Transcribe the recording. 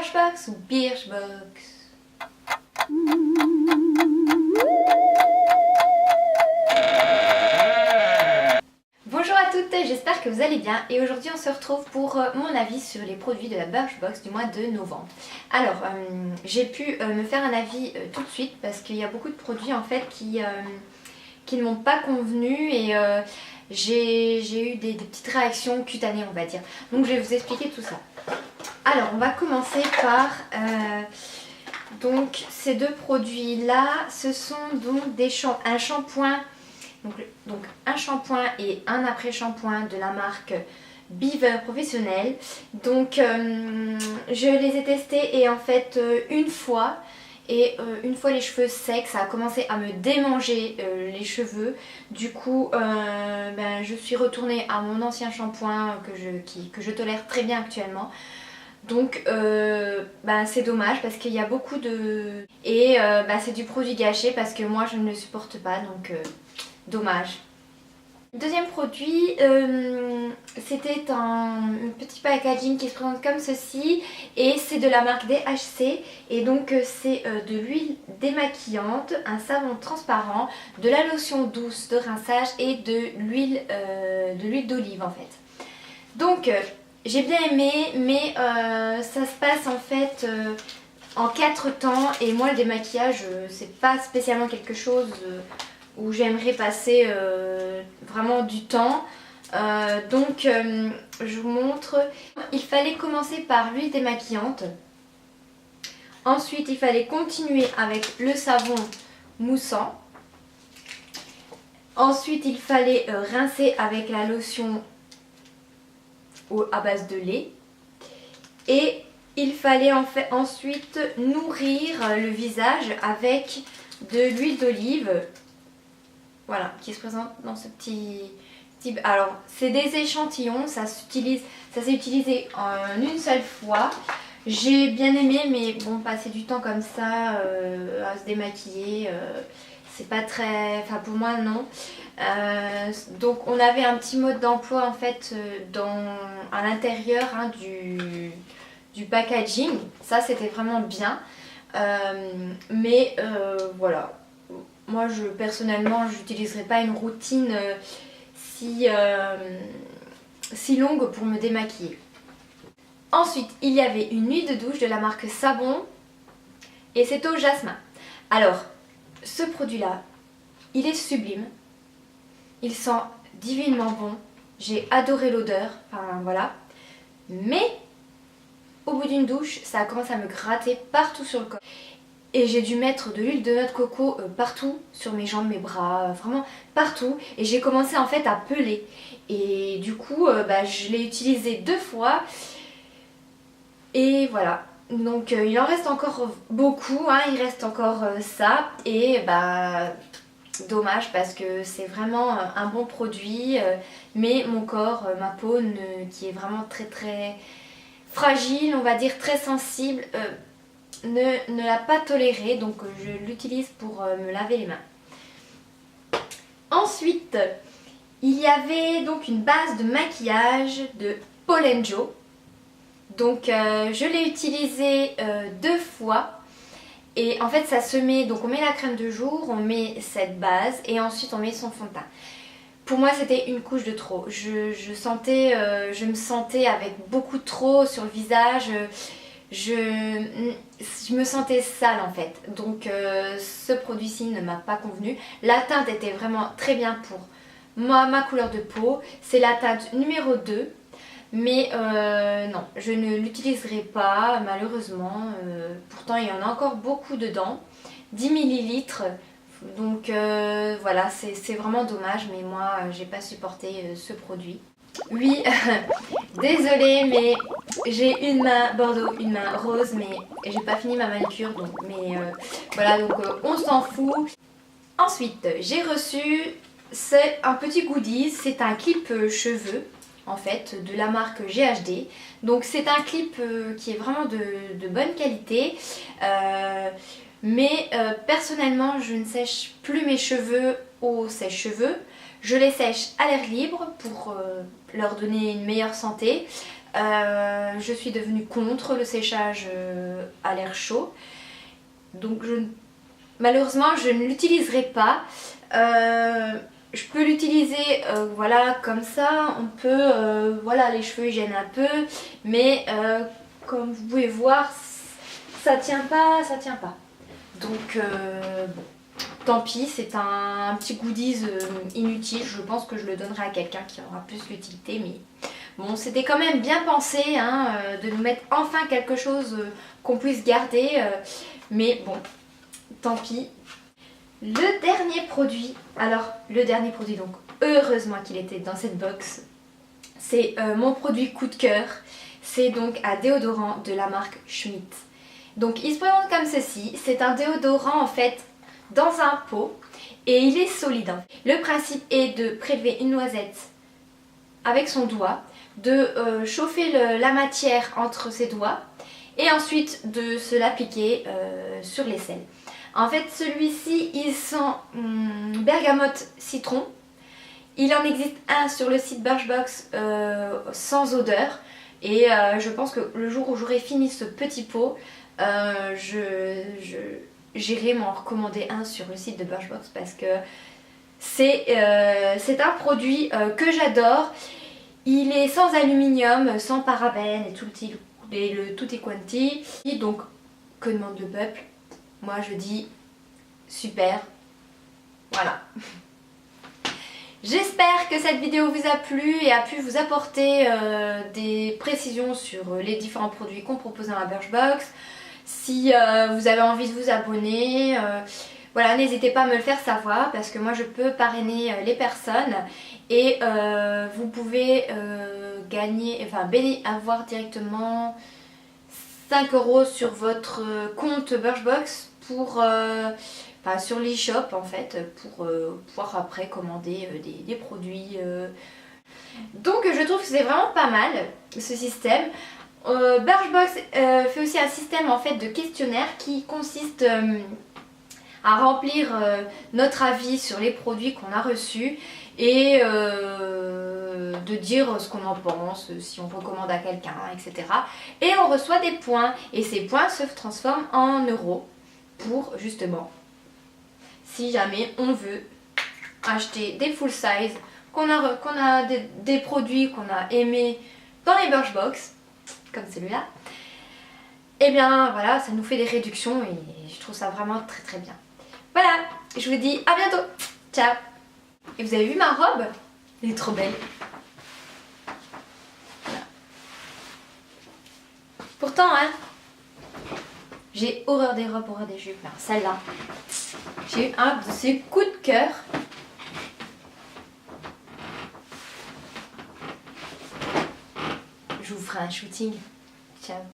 Birchbox ou Birchbox? Bonjour à toutes, j'espère que vous allez bien et aujourd'hui on se retrouve pour mon avis sur les produits de la Birchbox du mois de novembre. Alors j'ai pu me faire un avis tout de suite parce qu'il y a beaucoup de produits en fait qui ne m'ont pas convenu et j'ai eu des petites réactions cutanées on va dire. Donc je vais vous expliquer tout ça. Alors on va commencer par donc ces deux produits là, ce sont donc un shampoing. Donc un shampoing et un après-shampoing de la marque Beaver Professionnel. Donc je les ai testés et en fait une fois les cheveux secs, ça a commencé à me démanger les cheveux. Du coup je suis retournée à mon ancien shampoing que je tolère très bien actuellement. Donc c'est dommage parce qu'il y a beaucoup de... Et c'est du produit gâché parce que moi je ne le supporte pas, donc dommage. Deuxième produit, c'était un petit packaging qui se présente comme ceci et c'est de la marque DHC et donc c'est de l'huile démaquillante, un savon transparent, de la lotion douce de rinçage et de l'huile d'olive en fait. Donc j'ai bien aimé mais ça se passe en fait en 4 temps et moi le démaquillage c'est pas spécialement quelque chose où j'aimerais passer vraiment du temps. Je vous montre. Il fallait commencer par l'huile démaquillante. Ensuite il fallait continuer avec le savon moussant. Ensuite il fallait rincer avec la lotion à base de lait. Et il fallait ensuite nourrir le visage avec de l'huile d'olive. Voilà, qui se présente dans ce petit... Alors, c'est des échantillons, ça s'est utilisé en une seule fois. J'ai bien aimé, mais bon, passer du temps comme ça, à se démaquiller, c'est pas très... Enfin, pour moi, non. Donc, on avait un petit mode d'emploi, en fait, à l'intérieur du packaging. Ça, c'était vraiment bien. Voilà. Moi personnellement je n'utiliserai pas une routine si longue pour me démaquiller. Ensuite il y avait une huile de douche de la marque Savon et c'est au jasmin. Alors ce produit là il est sublime, il sent divinement bon, j'ai adoré l'odeur, enfin voilà. Mais au bout d'une douche ça a commencé à me gratter partout sur le corps. Et j'ai dû mettre de l'huile de noix de coco partout, sur mes jambes, mes bras, vraiment partout. Et j'ai commencé en fait à peler. Et du coup, je l'ai utilisé 2 fois. Et voilà. Donc il en reste encore beaucoup, hein, il reste encore ça. Et dommage parce que c'est vraiment un bon produit. Mais mon corps, ma peau qui est vraiment très très fragile, on va dire très sensible, ne l'a pas toléré, donc je l'utilise pour me laver les mains. Ensuite, il y avait donc une base de maquillage de Paul & Joe. Donc je l'ai utilisé 2 fois. Et en fait ça se met, donc on met la crème de jour, on met cette base et ensuite on met son fond de teint. Pour moi c'était une couche de trop. Je me sentais avec beaucoup trop sur le visage. Je me sentais sale en fait, donc ce produit-ci ne m'a pas convenu. La teinte était vraiment très bien pour ma couleur de peau, c'est la teinte numéro 2, mais non, je ne l'utiliserai pas malheureusement, pourtant il y en a encore beaucoup dedans, 10 ml, donc voilà, c'est vraiment dommage, mais moi j'ai pas supporté ce produit. Oui, désolée mais j'ai une main bordeaux, une main rose mais j'ai pas fini ma manucure voilà donc on s'en fout. Ensuite j'ai reçu un petit goodies, c'est un clip cheveux en fait de la marque GHD. Donc c'est un clip qui est vraiment de bonne qualité. Personnellement je ne sèche plus mes cheveux au sèche-cheveux. Je les sèche à l'air libre pour leur donner une meilleure santé. Je suis devenue contre le séchage à l'air chaud. Donc malheureusement je ne l'utiliserai pas. Je peux l'utiliser voilà comme ça, on peut, voilà, les cheveux ils gênent un peu, mais comme vous pouvez voir, ça tient pas, ça tient pas. Donc bon, tant pis, c'est un petit goodies inutile, je pense que je le donnerai à quelqu'un qui aura plus l'utilité, mais bon, c'était quand même bien pensé hein, de nous mettre enfin quelque chose qu'on puisse garder, mais bon, tant pis. Le dernier produit, alors le dernier produit, donc heureusement qu'il était dans cette box, c'est mon produit coup de cœur. C'est donc un déodorant de la marque Schmitt. Donc il se présente comme ceci, c'est un déodorant en fait dans un pot et il est solide. Le principe est de prélever une noisette avec son doigt, de chauffer la matière entre ses doigts et ensuite de se l'appliquer sur l'aisselle. En fait celui-ci il sent bergamote citron. Il en existe un sur le site Birchbox sans odeur et je pense que le jour où j'aurai fini ce petit pot, j'irai m'en recommander un sur le site de Birchbox parce que c'est un produit que j'adore. Il est sans aluminium, sans parabènes et le tutti quanti. Donc que demande le peuple? Moi je dis super, voilà. J'espère que cette vidéo vous a plu et a pu vous apporter des précisions sur les différents produits qu'on propose dans la Birchbox. Si vous avez envie de vous abonner, voilà, n'hésitez pas à me le faire savoir parce que moi je peux parrainer les personnes et vous pouvez gagner, enfin avoir directement 5 € sur votre compte Birchbox pour sur l'e-shop en fait, pour pouvoir après commander des produits. Donc je trouve que c'est vraiment pas mal ce système. Birchbox fait aussi un système en fait de questionnaire qui consiste à remplir notre avis sur les produits qu'on a reçus et de dire ce qu'on en pense, si on recommande à quelqu'un, etc. Et on reçoit des points et ces points se transforment en euros pour justement, si jamais on veut acheter des full size, qu'on a des produits qu'on a aimés dans les Birchbox, comme celui-là, et bien voilà, ça nous fait des réductions et je trouve ça vraiment très très bien. Voilà, je vous dis à bientôt, ciao. Et vous avez vu ma robe? Elle est trop belle. Voilà. Pourtant, hein, j'ai horreur des robes, horreur des jupes. Celle-là, j'ai eu un de ces coups de cœur. Je vous ferai un shooting. Ciao.